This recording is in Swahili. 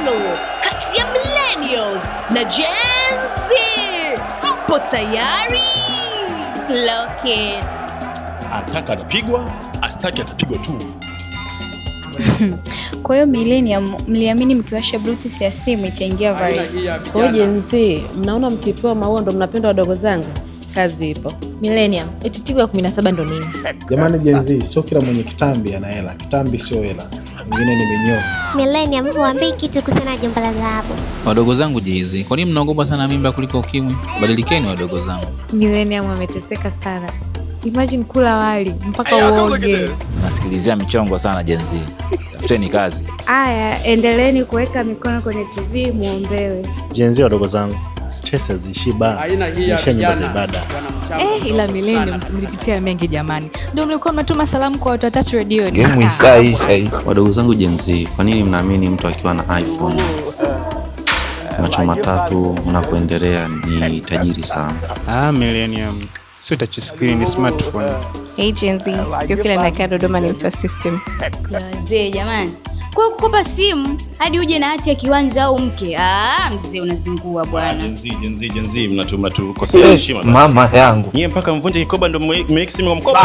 mapambano kati ya millennials na Gen Z. Mpo tayari? Clock it. Ataka anapigwa, astaki atapigwa tu. Kwa hiyo millennium mliamini mkiwasha bluetooth ya simu itaingia virus. Kwa Gen Z, mnaona mkipewa maua ndo mnapenda wadogo zangu? Kazi ipo. Millennium, eti Tigo ya 17 ndo nini? Jamani Gen Z, sio kila mwenye kitambi ana hela. Kitambi sio hela. Mwingine ni minyoo. Millennium, huambii kitu kuhusiana na jumba la dhahabu. Wadogo zangu Jay-Z, kwa nini mnaogopa sana mimba kuliko ukimwi? Badilikeni wadogo zangu. Millennium wameteseka sana. Imagine kula wali mpaka uoge. Nasikilizia michongo sana Gen Z. Tafuteni kazi. Aya, endeleeni kuweka mikono kwenye TV muombewe. Gen Z wadogo zangu, stress zishiba. Nisha nyumba za ibada. Ila Millennium mlipitia mengi jamani. Ndio mlikuwa mnatuma salamu kwa watu watatu radio. Game ikai. Wadogo zangu Gen Z, kwa nini mnaamini mtu akiwa na iPhone macho matatu unapoendelea ni tajiri sana? Millennium sio touch screen, ni smartphone. Hey Gen Z, sio kila nakaa Dodoma ni mtu wa system. Kuna wazee jamani. Kwa kukopa simu hadi uje na hati ya kiwanja au mke. Mzee unazingua bwana. Gen Z mnatukosea heshima. Mama yangu. Nyie mpaka mvunje kikoba ndo mmiliki simu kwa mkoba.